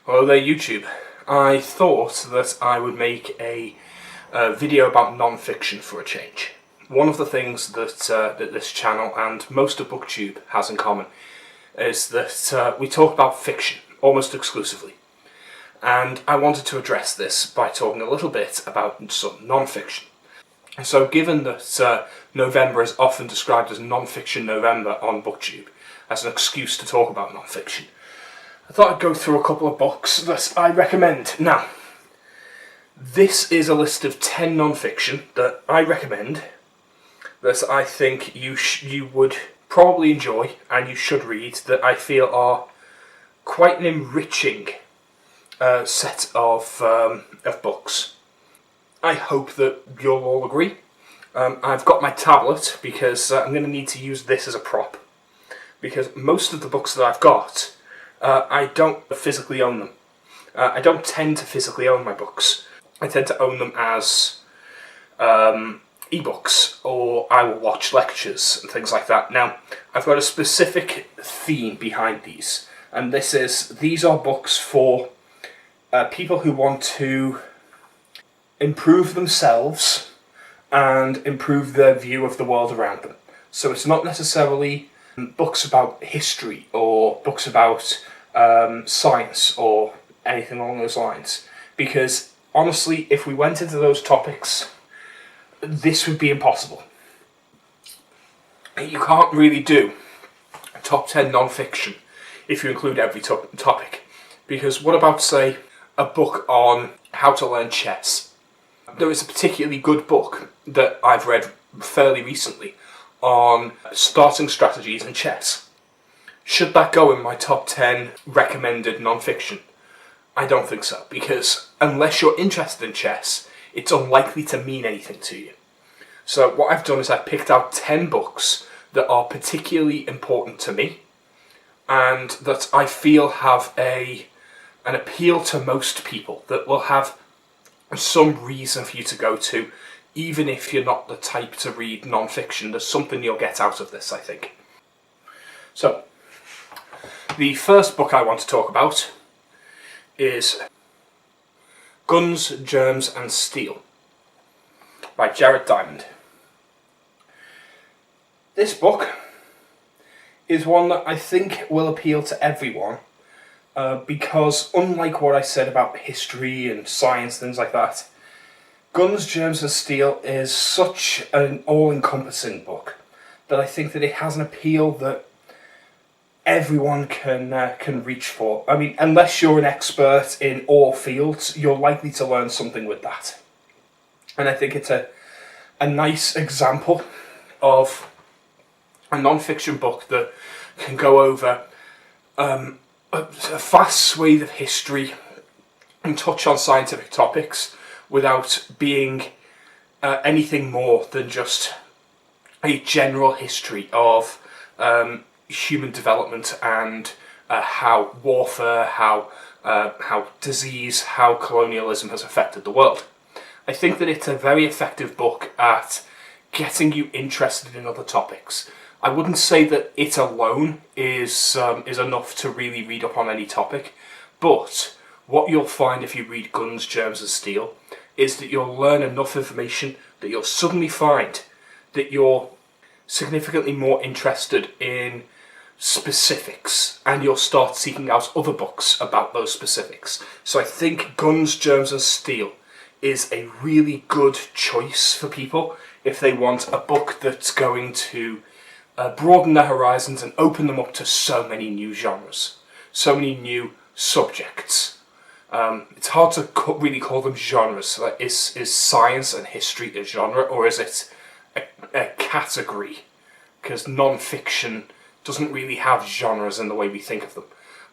Hello there YouTube. I thought that I would make a video about non-fiction for a change. One of the things that, that this channel and most of BookTube has in common is that we talk about fiction almost exclusively. And I wanted to address this by talking a little bit about some non-fiction. So given that November is often described as non-fiction November on BookTube as an excuse to talk about non-fiction, I thought I'd go through a couple of books that I recommend. Now, this is a list of 10 non-fiction that I recommend that I think you would probably enjoy and you should read, that I feel are quite an enriching set of books. I hope that you'll all agree. I've got my tablet because I'm going to need to use this as a prop, because most of the books that I've got, I don't physically own them. I don't tend to physically own my books. I tend to own them as ebooks, or I will watch lectures and things like that. Now, I've got a specific theme behind these, and these are books for people who want to improve themselves and improve their view of the world around them. So it's not necessarily books about history or books about science or anything along those lines, because honestly, if we went into those topics, this would be impossible. You can't really do a top 10 non-fiction if you include every topic, because what about, say, a book on how to learn chess? There is a particularly good book that I've read fairly recently on starting strategies in chess. Should that go in my top 10 recommended non-fiction? I don't think so, because unless you're interested in chess, it's unlikely to mean anything to you. So what I've done is I've picked out 10 books that are particularly important to me and that I feel have an appeal to most people, that will have some reason for you to go to, even if you're not the type to read non-fiction. There's something you'll get out of this, I think. So, the first book I want to talk about is Guns, Germs and Steel by Jared Diamond. This book is one that I think will appeal to everyone, because unlike what I said about history and science, things like that, Guns, Germs and Steel is such an all-encompassing book that I think that it has an appeal that everyone can reach for. I mean, unless you're an expert in all fields, you're likely to learn something with that. And I think it's a nice example of a non-fiction book that can go over a vast swathe of history and touch on scientific topics without being anything more than just a general history of human development and how warfare, how disease, how colonialism has affected the world. I think that it's a very effective book at getting you interested in other topics. I wouldn't say that it alone is enough to really read up on any topic, but what you'll find if you read Guns, Germs and Steel is that you'll learn enough information that you'll suddenly find that you're significantly more interested in specifics, and you'll start seeking out other books about those specifics. So I think Guns, Germs and Steel is a really good choice for people if they want a book that's going to broaden their horizons and open them up to so many new genres, so many new subjects. It's hard to really call them genres. Like, is science and history a genre, or is it a category? Because non-fiction doesn't really have genres in the way we think of them.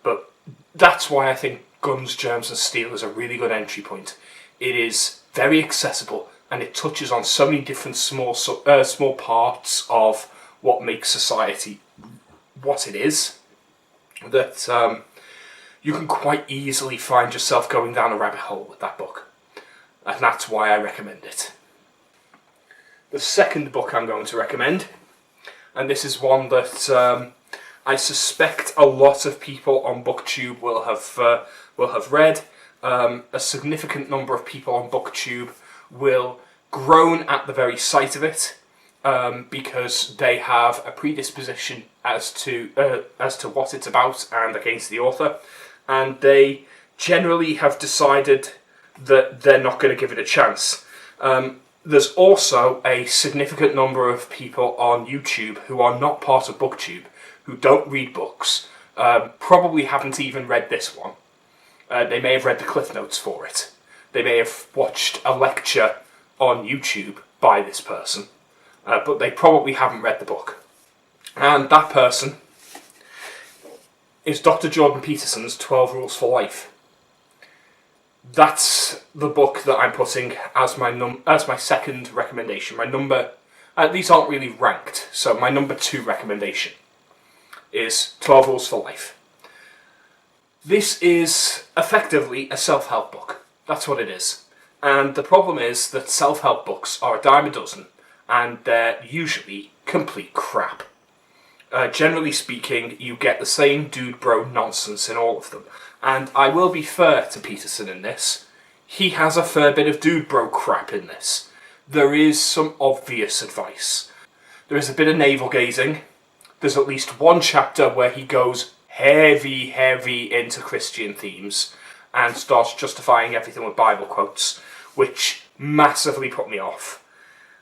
But that's why I think Guns, Germs and Steel is a really good entry point. It is very accessible, and it touches on so many different small parts of what makes society what it is, that you can quite easily find yourself going down a rabbit hole with that book. And that's why I recommend it. The second book I'm going to recommend, and this is one that I suspect a lot of people on BookTube will have read. A significant number of people on BookTube will groan at the very sight of it, because they have a predisposition as to what it's about and against the author, and they generally have decided that they're not going to give it a chance. There's also a significant number of people on YouTube who are not part of BookTube, who don't read books, probably haven't even read this one. They may have read the Cliff Notes for it. They may have watched a lecture on YouTube by this person, but they probably haven't read the book. And that person is Dr. Jordan Peterson's 12 Rules for Life. That's the book that I'm putting as my second recommendation. My number, these aren't really ranked, so my number 2 recommendation is 12 Rules for Life. This is effectively a self-help book. That's what it is. And the problem is that self-help books are a dime a dozen, and they're usually complete crap. Generally speaking, you get the same dude bro nonsense in all of them. And I will be fair to Peterson in this. He has a fair bit of dude bro crap in this. There is some obvious advice. There is a bit of navel gazing. There's at least one chapter where he goes heavy into Christian themes and starts justifying everything with Bible quotes, which massively put me off.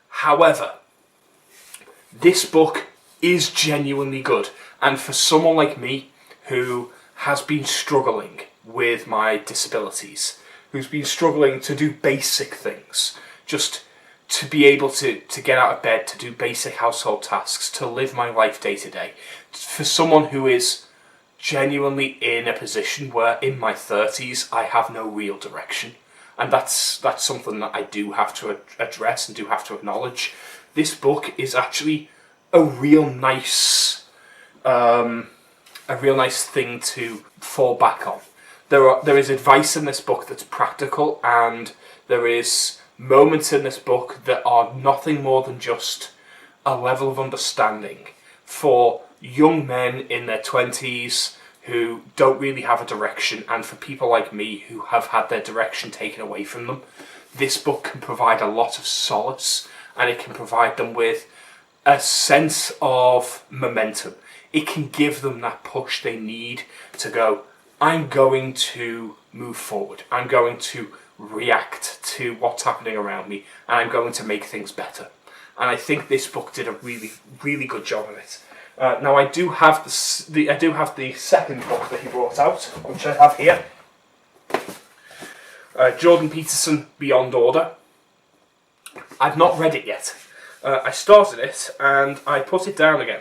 However, this book is genuinely good, and for someone like me who has been struggling with my disabilities, who's been struggling to do basic things, just to be able to get out of bed, to do basic household tasks, to live my life day to day, for someone who is genuinely in a position where in my 30s I have no real direction, and that's something that I do have to address and do have to acknowledge. This book is actually a real nice thing to fall back on. There is advice in this book that's practical, and there is moments in this book that are nothing more than just a level of understanding for young men in their 20s who don't really have a direction, and for people like me who have had their direction taken away from them. This book can provide a lot of solace, and it can provide them with a sense of momentum. It can give them that push they need to go, I'm going to move forward. I'm going to react to what's happening around me, and I'm going to make things better. And I think this book did a really good job of it. Now I do have the second book that he brought out, which I have here. Jordan Peterson, Beyond Order. I've not read it yet. I started it and I put it down again.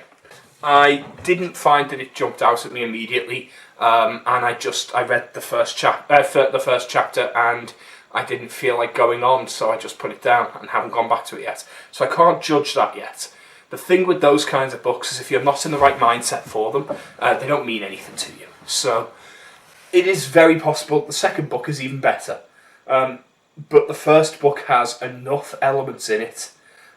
I didn't find that it jumped out at me immediately, and I read the first chapter and I didn't feel like going on, so I just put it down and haven't gone back to it yet. So I can't judge that yet. The thing with those kinds of books is if you're not in the right mindset for them, they don't mean anything to you. So it is very possible the second book is even better. But the first book has enough elements in it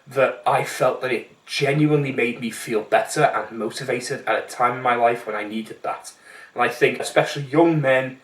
that I felt that it genuinely made me feel better and motivated at a time in my life when I needed that. And I think especially young men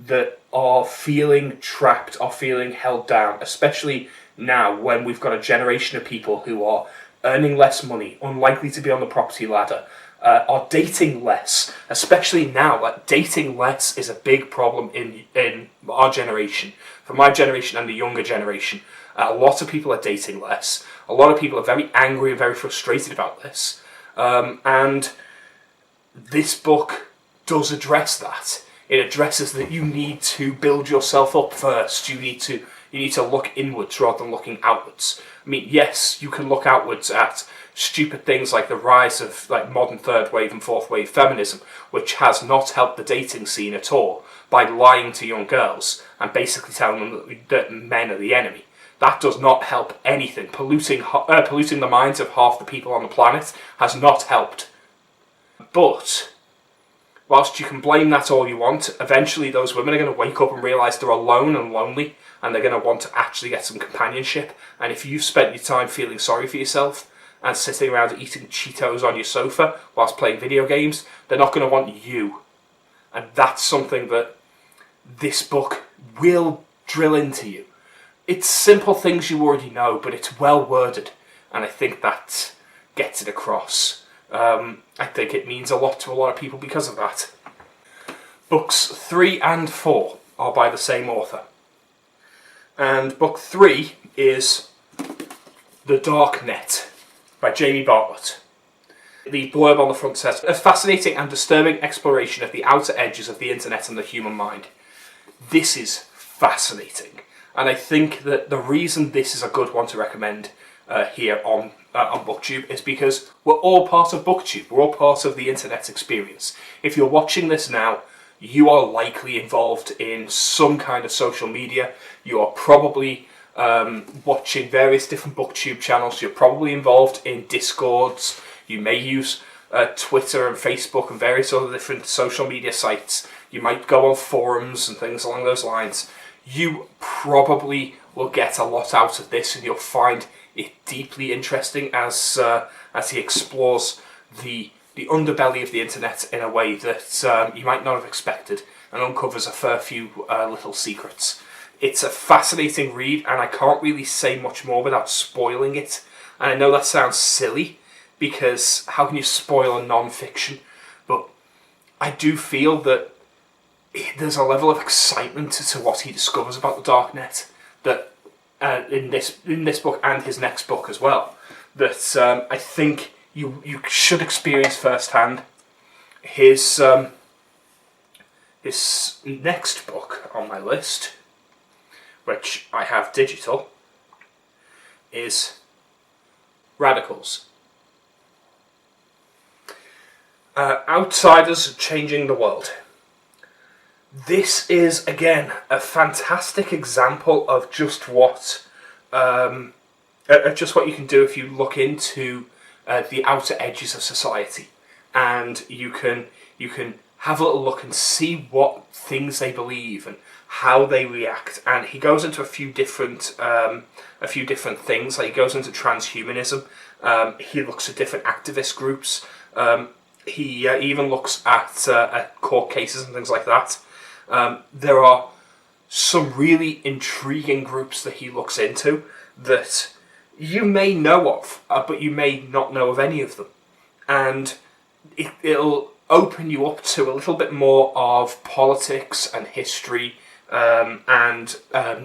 that are feeling trapped, are feeling held down, especially now when we've got a generation of people who are earning less money, unlikely to be on the property ladder, are dating less, especially now. Like, dating less is a big problem in our generation. For my generation and the younger generation, a lot of people are dating less. A lot of people are very angry and very frustrated about this. And this book does address that. It addresses that you need to build yourself up first. You need to look inwards rather than looking outwards. I mean, yes, you can look outwards at stupid things like the rise of like modern third wave and fourth wave feminism, which has not helped the dating scene at all by lying to young girls and basically telling them that men are the enemy. That does not help anything. Polluting the minds of half the people on the planet has not helped. But whilst you can blame that all you want, eventually those women are going to wake up and realise they're alone and lonely, and they're going to want to actually get some companionship. And if you've spent your time feeling sorry for yourself and sitting around eating Cheetos on your sofa whilst playing video games. They're not going to want you. And that's something that this book will drill into you. It's simple things you already know, but it's well worded, and I think that gets it across. I think it means a lot to a lot of people because of that. Books 3 and 4 are by the same author. And book 3 is The Dark Net by Jamie Bartlett. The blurb on the front says, a fascinating and disturbing exploration of the outer edges of the internet and the human mind. This is fascinating. And I think that the reason this is a good one to recommend here on BookTube is because we're all part of BookTube. We're all part of the internet experience. If you're watching this now, you are likely involved in some kind of social media. You are probably watching various different BookTube channels. You're probably involved in Discords. You may use Twitter and Facebook and various other different social media sites. You might go on forums and things along those lines. You probably will get a lot out of this, and you'll find it deeply interesting as he explores the underbelly of the internet in a way that you might not have expected, and uncovers a fair few little secrets. It's a fascinating read, and I can't really say much more without spoiling it. And I know that sounds silly, because how can you spoil a non-fiction? But I do feel that there's a level of excitement to what he discovers about the Darknet that in this book and his next book as well, that I think you should experience firsthand. His next book on my list, which I have digital, is Radicals. Outsiders Changing the World. This is, again, a fantastic example of just what you can do if you look into the outer edges of society, and you can have a little look and see what things they believe and how they react. And he goes into a few different things. Like he goes into transhumanism. He looks at different activist groups. He even looks at court cases and things like that. There are some really intriguing groups that he looks into that you may know of, but you may not know of any of them. And it'll open you up to a little bit more of politics and history and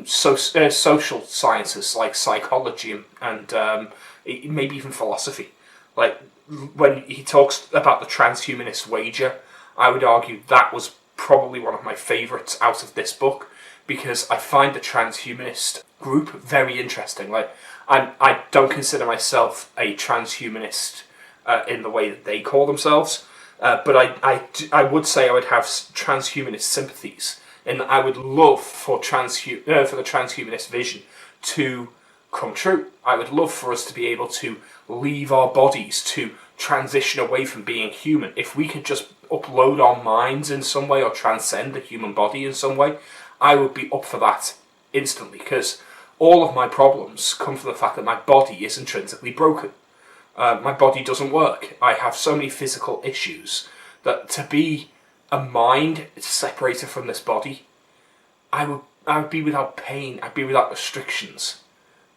social sciences like psychology and maybe even philosophy. Like when he talks about the transhumanist wager, I would argue that was probably one of my favourites out of this book, because I find the transhumanist group very interesting. Like I don't consider myself a transhumanist in the way that they call themselves, but I would say I would have transhumanist sympathies, and I would love for the transhumanist vision to come true. I would love for us to be able to leave our bodies, to transition away from being human. If we could just upload our minds in some way or transcend the human body in some way, I would be up for that instantly, because all of my problems come from the fact that my body is intrinsically broken. My body doesn't work. I have so many physical issues that to be a mind separated from this body, I would be without pain. I'd be without restrictions.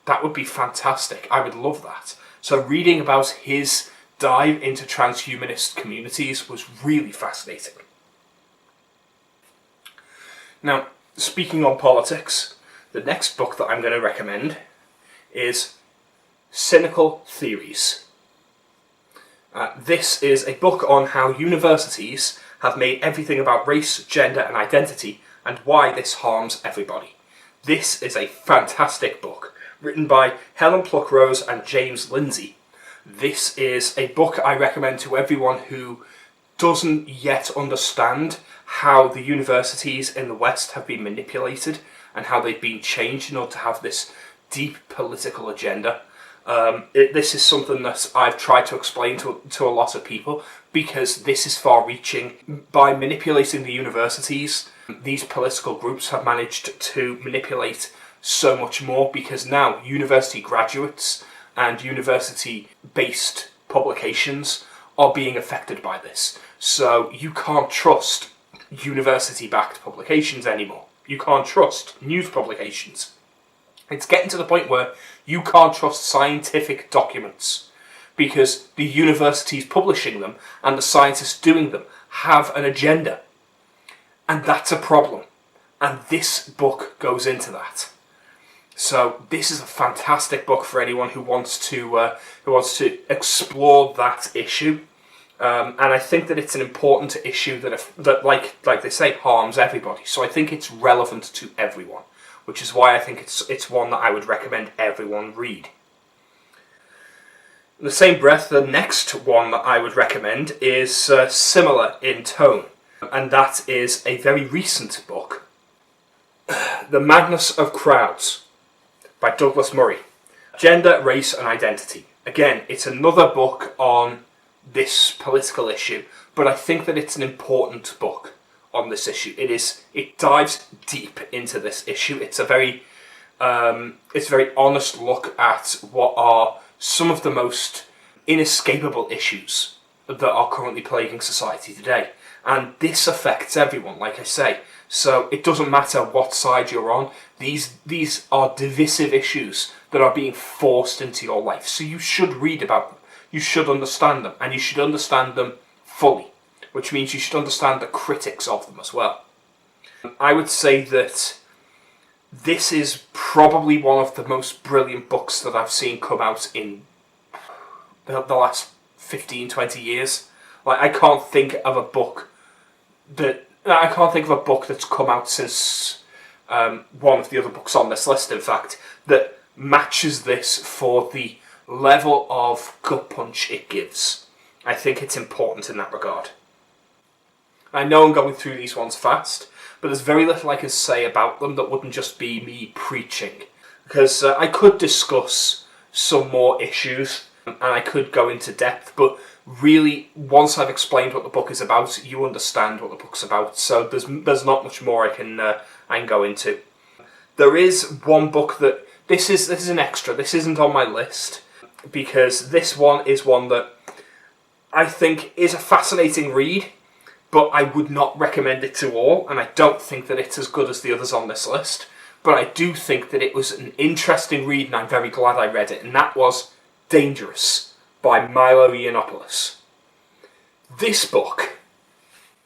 That would be fantastic. I would love that. So reading about his dive into transhumanist communities was really fascinating. Now, speaking on politics, the next book that I'm going to recommend is Cynical Theories. This is a book on how universities have made everything about race, gender and identity, and why this harms everybody. This is a fantastic book, written by Helen Pluckrose and James Lindsay. This is a book I recommend to everyone who doesn't yet understand how the universities in the West have been manipulated and how they've been changed in order to have this deep political agenda. This is something that I've tried to explain to a lot of people, because this is far-reaching. By manipulating the universities, these political groups have managed to manipulate so much more, because now university graduates and university-based publications are being affected by this. So you can't trust university-backed publications anymore. You can't trust news publications. It's getting to the point where you can't trust scientific documents because the universities publishing them and the scientists doing them have an agenda. And that's a problem. And this book goes into that. So this is a fantastic book for anyone who wants to explore that issue. And I think that it's an important issue that like they say, harms everybody. So I think it's relevant to everyone, which is why I think it's one that I would recommend everyone read. In the same breath, the next one that I would recommend is similar in tone, and that is a very recent book, The Madness of Crowds, by Douglas Murray. Gender, Race and Identity. Again, it's another book on this political issue, but I think that it's an important book on this issue. It dives deep into this issue. It's a very honest look at what are some of the most inescapable issues that are currently plaguing society today. And this affects everyone, like I say. So it doesn't matter what side you're on. These are divisive issues that are being forced into your life. So you should read about them. You should understand them. And you should understand them fully. Which means you should understand the critics of them as well. I would say that this is probably one of the most brilliant books that I've seen come out in the last 15, 20 years. Like, I can't think of a book that's come out since one of the other books on this list, in fact, that matches this for the level of gut punch it gives. I think it's important in that regard. I know I'm going through these ones fast, but there's very little I can say about them that wouldn't just be me preaching. Because I could discuss some more issues, and I could go into depth, but really, once I've explained what the book is about, you understand what the book's about, so there's not much more I can go into. There is one book that, this is an extra, this isn't on my list, because this one is one that I think is a fascinating read, but I would not recommend it to all, and I don't think that it's as good as the others on this list. But I do think that it was an interesting read, and I'm very glad I read it, and that was Dangerous by Milo Yiannopoulos. This book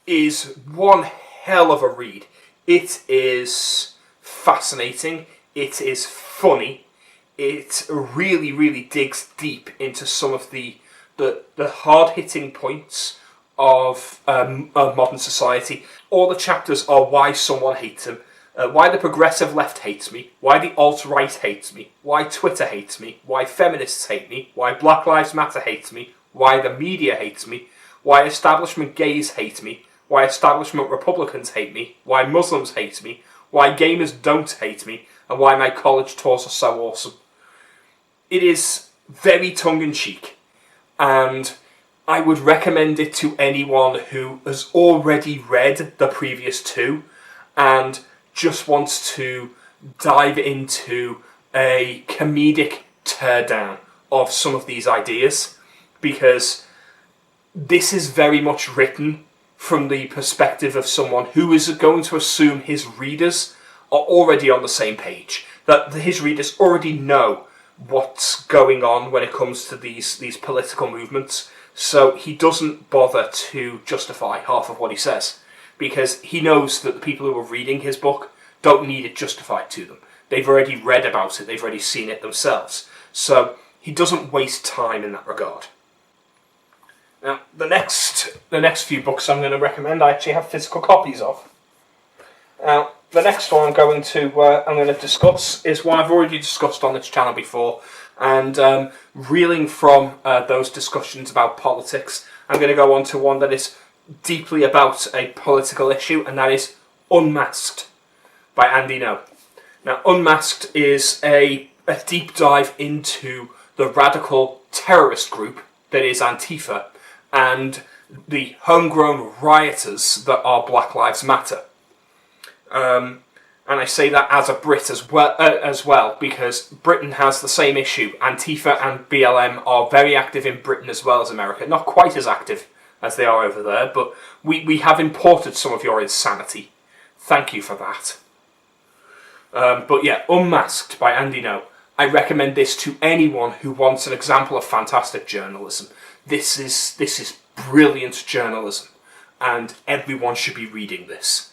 is one hell of a read. It is fascinating, it is funny, it really, really digs deep into some of the hard-hitting points of modern society. All the chapters are why someone hates him, why the progressive left hates me, why the alt-right hates me, why Twitter hates me, why feminists hate me, why Black Lives Matter hates me, why the media hates me, why establishment gays hate me, why establishment Republicans hate me, why Muslims hate me, why gamers don't hate me, and why my college tours are so awesome. It is very tongue-in-cheek, and I would recommend it to anyone who has already read the previous two and just wants to dive into a comedic teardown of some of these ideas, because this is very much written from the perspective of someone who is going to assume his readers are already on the same page, that his readers already know what's going on when it comes to these political movements. So he doesn't bother to justify half of what he says, because he knows that the people who are reading his book don't need it justified to them. They've already read about it, they've already seen it themselves. So he doesn't waste time in that regard. Now, the next few books I'm going to recommend, I actually have physical copies of. Now, the next one I'm going to discuss is one I've already discussed on this channel before, and reeling from those discussions about politics, I'm going to go on to one that is deeply about a political issue, and that is Unmasked by Andy Ngo. Now, Unmasked is a deep dive into the radical terrorist group that is Antifa and the homegrown rioters that are Black Lives Matter. And I say that as a Brit as well, because Britain has the same issue. Antifa and BLM are very active in Britain as well as America. Not quite as active as they are over there, but we have imported some of your insanity. Thank you for that. But yeah, Unmasked by Andy No. I recommend this to anyone who wants an example of fantastic journalism. This is brilliant journalism, and everyone should be reading this.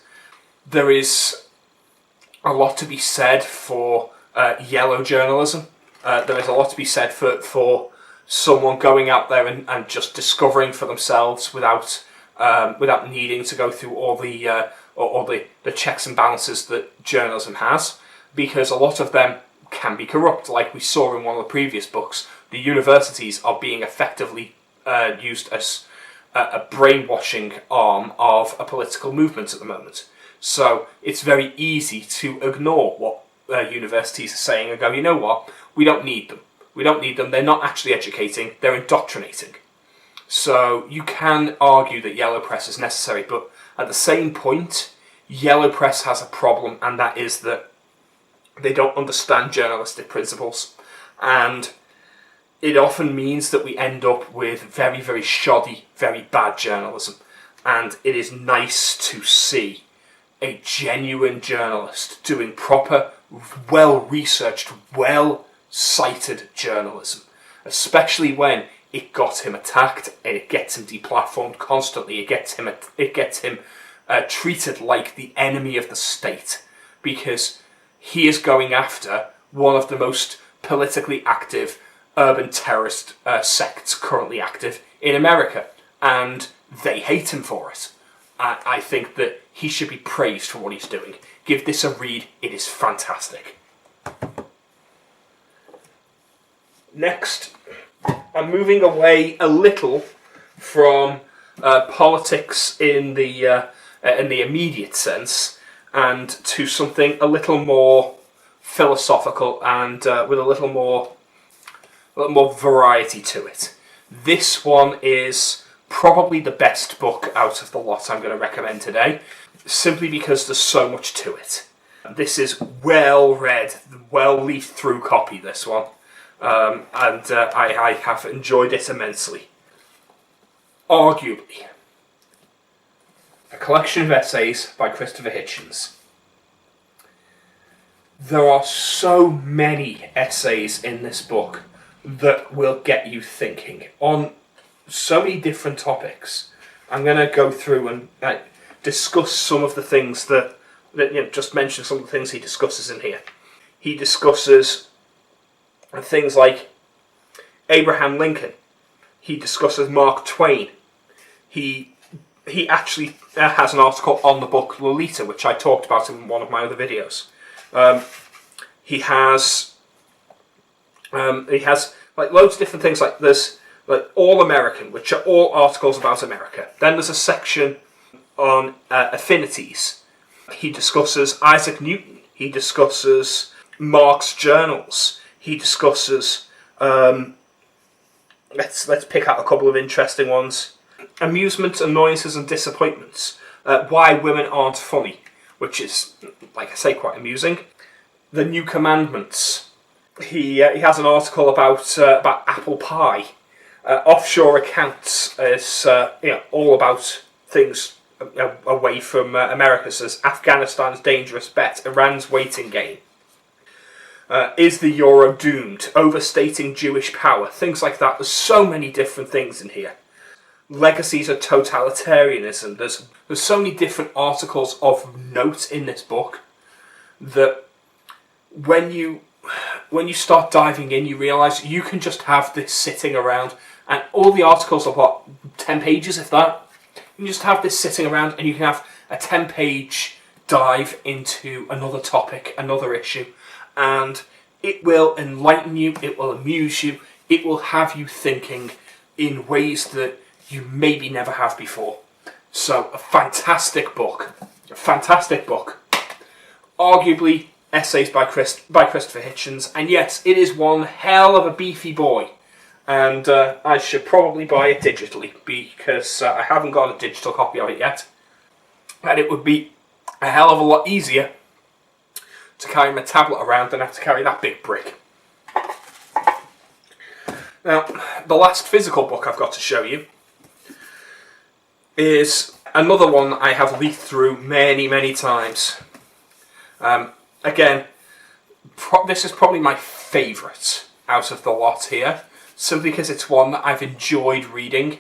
There is a lot to be said for yellow journalism. There is a lot to be said for someone going out there and just discovering for themselves without needing to go through all the checks and balances that journalism has, because a lot of them can be corrupt, like we saw in one of the previous books. The universities are being effectively used as a brainwashing arm of a political movement at the moment. So it's very easy to ignore what universities are saying and go, you know what, we don't need them. We don't need them. They're not actually educating, they're indoctrinating. So you can argue that yellow press is necessary, but at the same point, yellow press has a problem, and that is that they don't understand journalistic principles. And it often means that we end up with very, very shoddy, very bad journalism. And it is nice to see a genuine journalist doing proper, well-researched, well-cited journalism, especially when it got him attacked and it gets him deplatformed constantly. It gets him treated like the enemy of the state, because he is going after one of the most politically active urban terrorist sects currently active in America, and they hate him for it. I think that he should be praised for what he's doing. Give this a read, it is fantastic. Next, I'm moving away a little from politics in the immediate sense, and to something a little more philosophical and with a little more variety to it. This one is probably the best book out of the lot I'm going to recommend today, simply because there's so much to it. This is well read, well leafed through copy, this one, and I have enjoyed it immensely. Arguably, a collection of essays by Christopher Hitchens. There are so many essays in this book that will get you thinking on so many different topics. I'm going to go through and discuss some of the things that just mention some of the things he discusses in here. He discusses things like Abraham Lincoln. He discusses Mark Twain. He actually has an article on the book Lolita, which I talked about in one of my other videos. He has like loads of different things. Like there's like All American, which are all articles about America. Then there's a section on affinities. He discusses Isaac Newton. He discusses Mark's journals. He discusses let's pick out a couple of interesting ones. Amusement, annoyances and disappointments. Why women aren't funny, which is, like I say, quite amusing. The New Commandments. He has an article about apple pie. Offshore accounts is all about things away from America. Says Afghanistan's dangerous bet, Iran's waiting game. Is the Euro doomed? Overstating Jewish power. Things like that. There's so many different things in here. Legacies of totalitarianism. There's so many different articles of note in this book that when you start diving in, you realise you can just have this sitting around, and all the articles are 10 pages, if that. You can just have this sitting around, and you can have a 10-page dive into another topic, another issue, and it will enlighten you, it will amuse you, it will have you thinking in ways that you maybe never have before. So, a fantastic book. A fantastic book. Arguably, essays by Christopher Hitchens, and yes, it is one hell of a beefy boy. And I should probably buy it digitally, because I haven't got a digital copy of it yet. And it would be a hell of a lot easier to carry my tablet around than have to carry that big brick. Now, the last physical book I've got to show you is another one I have leafed through many, many times. Again, this is probably my favourite out of the lot here, simply because it's one that I've enjoyed reading,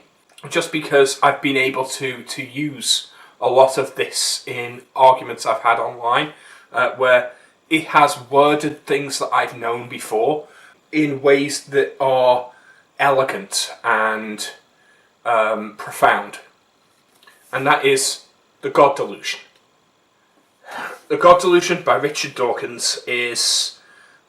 just because I've been able to use a lot of this in arguments I've had online, where it has worded things that I've known before in ways that are elegant and profound. And that is The God Delusion. The God Delusion by Richard Dawkins is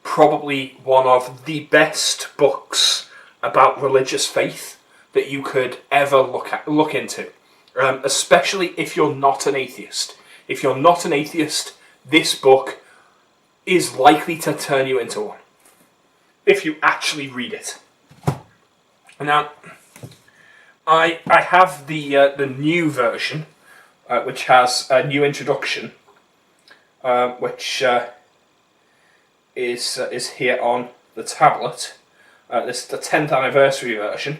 probably one of the best books about religious faith that you could ever look into, especially if you're not an atheist. If you're not an atheist, this book is likely to turn you into one, if you actually read it. Now, I have the new version, which has a new introduction, which is here on the tablet. This is the 10th anniversary version,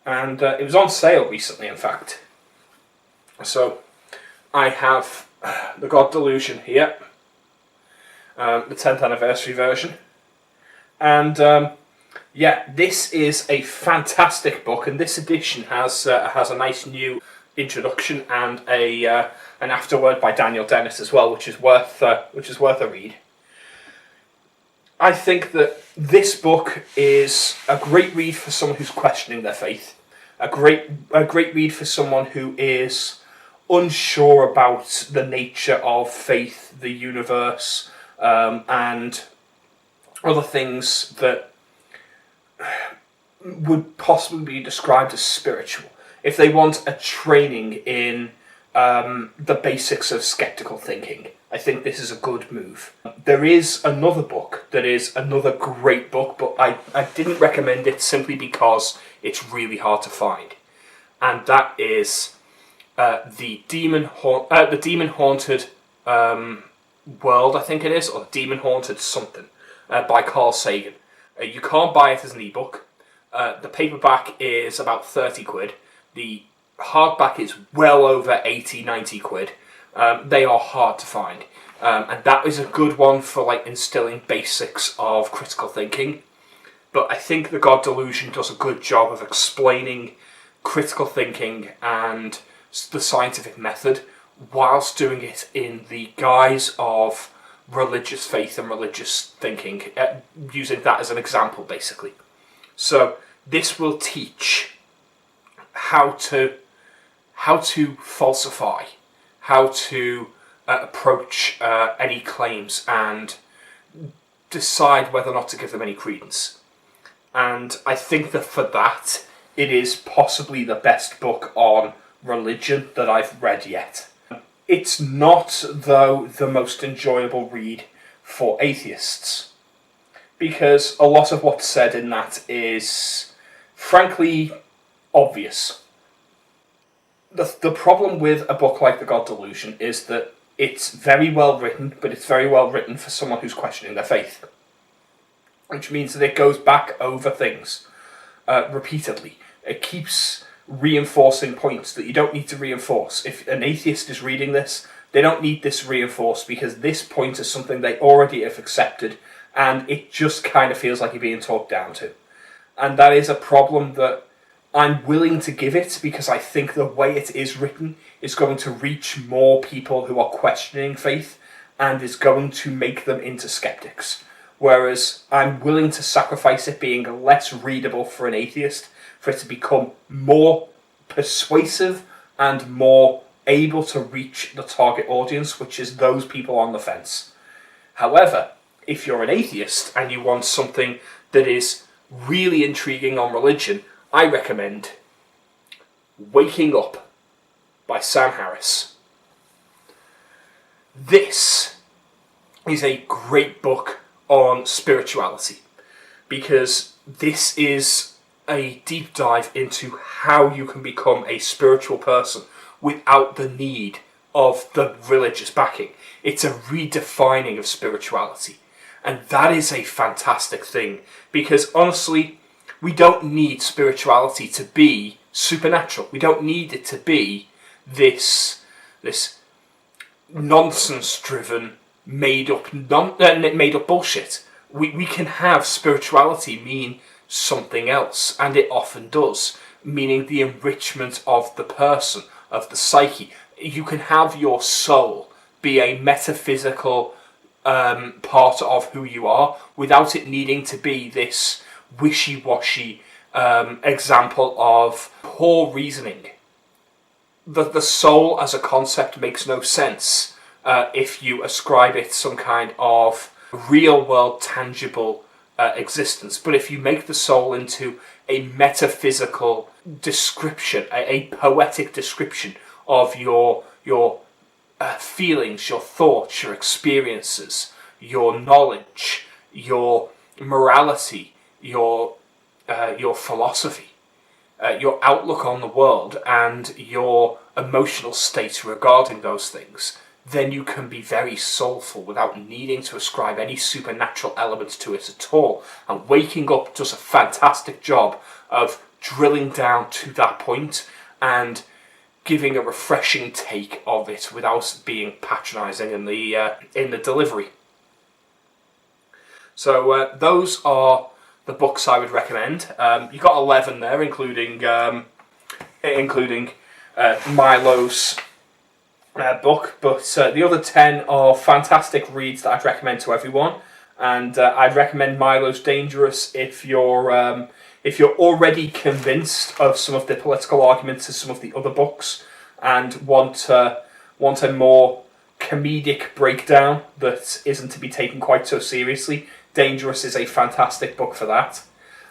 and it was on sale recently, in fact. So I have The God Delusion here, the 10th anniversary version, and yeah, this is a fantastic book, and this edition has a nice new introduction and an afterword by Daniel Dennett as well, which is worth a read. I think that this book is a great read for someone who's questioning their faith, a great read for someone who is unsure about the nature of faith, the universe, and other things that would possibly be described as spiritual. If they want a training in the basics of skeptical thinking, I think this is a good move. There is another book that is another great book, but I didn't recommend it simply because it's really hard to find, and that is the Demon Haunted World, I think it is, or Demon Haunted something, by Carl Sagan. You can't buy it as an ebook. The paperback is about 30 quid. The hardback is well over 80, 90 quid. They are hard to find. And that is a good one for like instilling basics of critical thinking. But I think The God Delusion does a good job of explaining critical thinking and the scientific method whilst doing it in the guise of religious faith and religious thinking, using that as an example, basically. So this will teach how to falsify, how to approach any claims and decide whether or not to give them any credence. And I think that for that, it is possibly the best book on religion that I've read yet. It's not, though, the most enjoyable read for atheists, because a lot of what's said in that is, frankly, obvious. The problem with a book like The God Delusion is that it's very well written, but it's very well written for someone who's questioning their faith, which means that it goes back over things repeatedly. It keeps reinforcing points that you don't need to reinforce. If an atheist is reading this, they don't need this reinforced, because this point is something they already have accepted, and it just kind of feels like you're being talked down to. And that is a problem that I'm willing to give it, because I think the way it is written is going to reach more people who are questioning faith and is going to make them into skeptics. Whereas I'm willing to sacrifice it being less readable for an atheist for it to become more persuasive and more able to reach the target audience, which is those people on the fence. However, if you're an atheist and you want something that is really intriguing on religion, I recommend Waking Up by Sam Harris. This is a great book on spirituality, because this is a deep dive into how you can become a spiritual person without the need of the religious backing. It's a redefining of spirituality. And that is a fantastic thing, because honestly, we don't need spirituality to be supernatural. We don't need it to be this nonsense-driven, made-up bullshit. We can have spirituality mean something else, and it often does, meaning the enrichment of the person, of the psyche. You can have your soul be a metaphysical part of who you are without it needing to be this wishy-washy example of poor reasoning. The soul as a concept makes no sense if you ascribe it some kind of real-world, tangible existence. But if you make the soul into a metaphysical description, a poetic description of your feelings, your thoughts, your experiences, your knowledge, your morality, your philosophy, your outlook on the world, and your emotional state regarding those things, then you can be very soulful without needing to ascribe any supernatural elements to it at all. And Waking Up does a fantastic job of drilling down to that point and giving a refreshing take of it without being patronising in the delivery. So those are the books I would recommend. You got 11 there, including Milo's book, but the other 10 are fantastic reads that I'd recommend to everyone. And I'd recommend Milo's Dangerous if you're already convinced of some of the political arguments in some of the other books and want a more comedic breakdown that isn't to be taken quite so seriously. Dangerous is a fantastic book for that.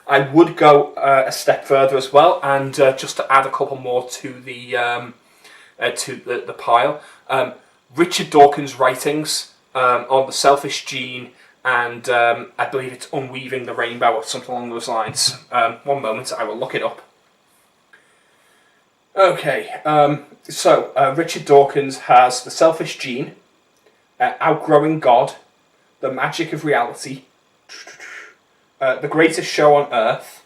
I would go a step further as well, and just to add a couple more to the pile. Richard Dawkins' writings on The Selfish Gene, and I believe it's Unweaving the Rainbow or something along those lines. One moment, I will look it up. Okay, so Richard Dawkins has The Selfish Gene, Outgrowing God, The Magic of Reality, The Greatest Show on Earth,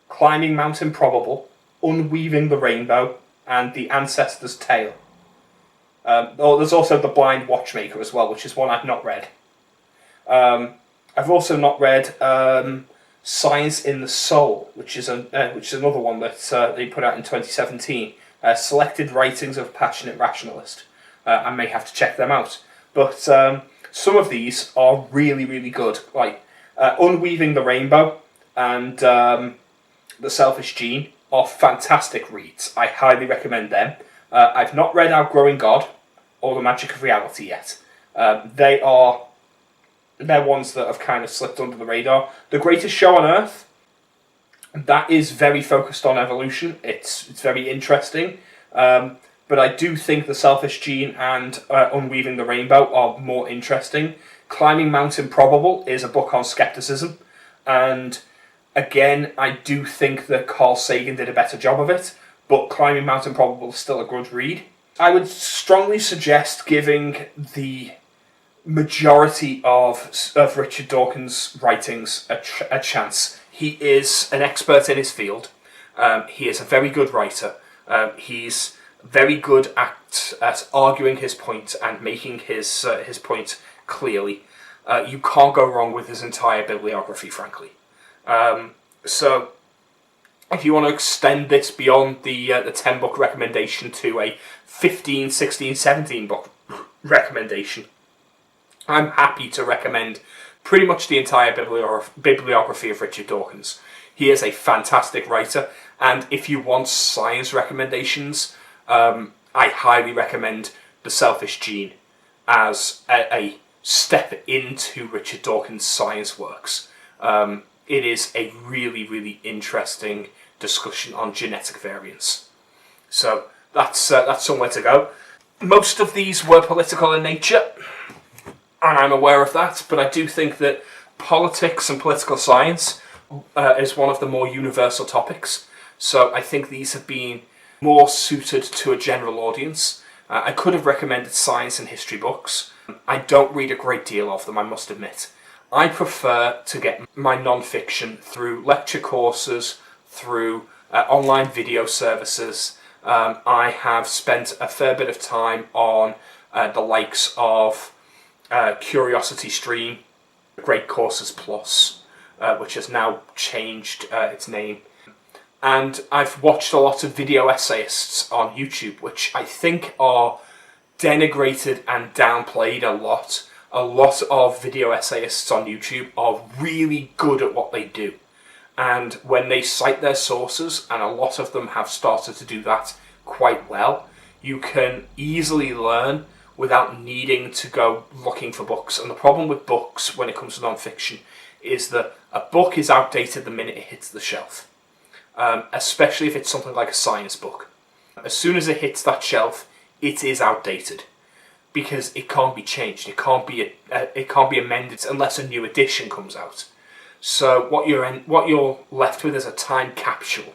Climbing Mount Improbable, Unweaving the Rainbow, and The Ancestor's Tale. There's also The Blind Watchmaker as well, which is one I've not read. I've also not read Science in the Soul, which is another one that they put out in 2017. Selected Writings of a Passionate Rationalist. I may have to check them out. But some of these are really, really good. Like Unweaving the Rainbow and The Selfish Gene are fantastic reads. I highly recommend them. I've not read Outgrowing God or The Magic of Reality yet. They're ones that have kind of slipped under the radar. The Greatest Show on Earth, that is very focused on evolution. It's very interesting. But I do think The Selfish Gene and Unweaving the Rainbow are more interesting. Climbing Mount Improbable is a book on skepticism. And again, I do think that Carl Sagan did a better job of it. But Climbing Mount Improbable is still a good read. I would strongly suggest giving the majority of Richard Dawkins' writings a chance. He is an expert in his field. He is a very good writer. He's very good at arguing his point and making his point clearly. You can't go wrong with his entire bibliography, frankly. So, if you want to extend this beyond the 10-book recommendation to a 15, 16, 17-book recommendation, I'm happy to recommend pretty much the entire bibliography of Richard Dawkins. He is a fantastic writer, and if you want science recommendations, I highly recommend The Selfish Gene as a step into Richard Dawkins' science works. It is a really, really interesting discussion on genetic variance. So that's somewhere to go. Most of these were political in nature, and I'm aware of that, but I do think that politics and political science is one of the more universal topics. So I think these have been more suited to a general audience. I could have recommended science and history books. I don't read a great deal of them, I must admit. I prefer to get my non-fiction through lecture courses, through online video services. I have spent a fair bit of time on the likes of Curiosity Stream, Great Courses Plus, which has now changed its name. And I've watched a lot of video essayists on YouTube, which I think are denigrated and downplayed a lot. A lot of video essayists on YouTube are really good at what they do. And when they cite their sources, and a lot of them have started to do that quite well, you can easily learn without needing to go looking for books. And the problem with books when it comes to non-fiction is that a book is outdated the minute it hits the shelf. Especially if it's something like a science book. As soon as it hits that shelf, it is outdated because it can't be changed. It can't be amended unless a new edition comes out. So what you're left with is a time capsule.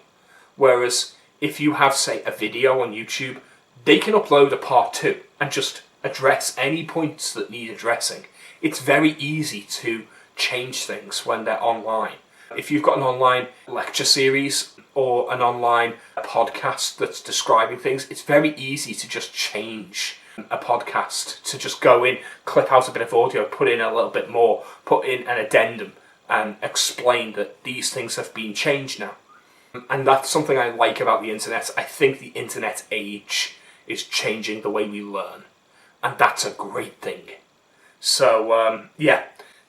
Whereas if you have, say, a video on YouTube, they can upload a part 2 and just address any points that need addressing. It's very easy to change things when they're online. If you've got an online lecture series or an online podcast that's describing things, it's very easy to just change a podcast, to just go in, clip out a bit of audio, put in a little bit more, put in an addendum and explain that these things have been changed now. And that's something I like about the internet. I think the internet age is changing the way we learn. And that's a great thing. So, yeah.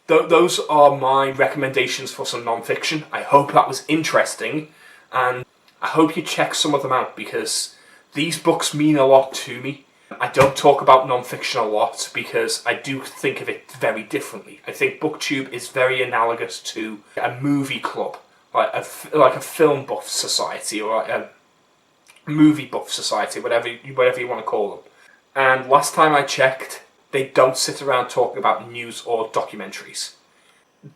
Those are my recommendations for some non-fiction. I hope that was interesting, and I hope you check some of them out, because these books mean a lot to me. I don't talk about non-fiction a lot because I do think of it very differently. I think BookTube is very analogous to a movie club, like a film buff society, or a movie buff society, whatever you want to call them. And last time I checked, they don't sit around talking about news or documentaries.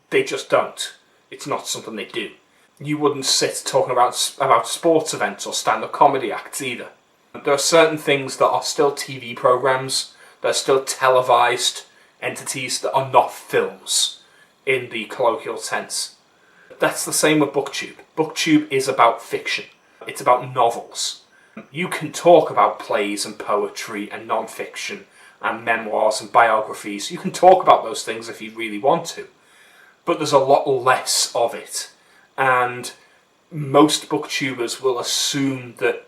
They just don't. It's not something they do. You wouldn't sit talking about sports events or stand-up comedy acts either. There are certain things that are still TV programs, that are still televised entities that are not films in the colloquial sense. That's the same with BookTube. BookTube is about fiction. It's about novels. You can talk about plays and poetry and non-fiction and memoirs and biographies. You can talk about those things if you really want to, but there's a lot less of it, and most booktubers will assume that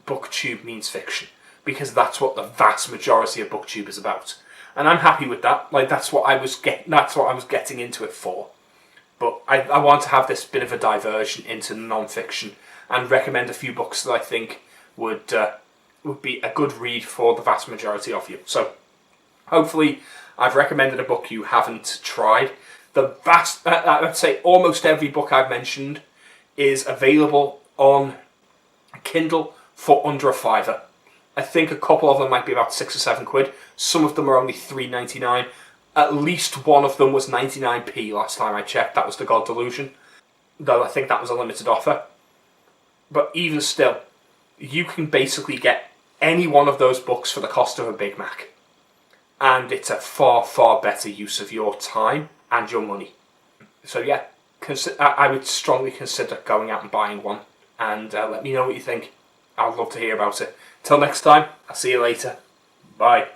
BookTube means fiction because that's what the vast majority of BookTube is about, and I'm happy with that. Like, that's what I was getting into it for. But I want to have this bit of a diversion into non-fiction and recommend a few books that I think would be a good read for the vast majority of you. So hopefully I've recommended a book you haven't tried. I'd say almost every book I've mentioned is available on Kindle for under a £5. I think a couple of them might be about £6 or £7. Some of them are only £3.99. At least one of them was 99p last time I checked. That was The God Delusion, though I think that was a limited offer. But even still, you can basically get any one of those books for the cost of a Big Mac. And it's a far, far better use of your time and your money. So yeah, I would strongly consider going out and buying one. And let me know what you think. I'd love to hear about it. Till next time, I'll see you later. Bye.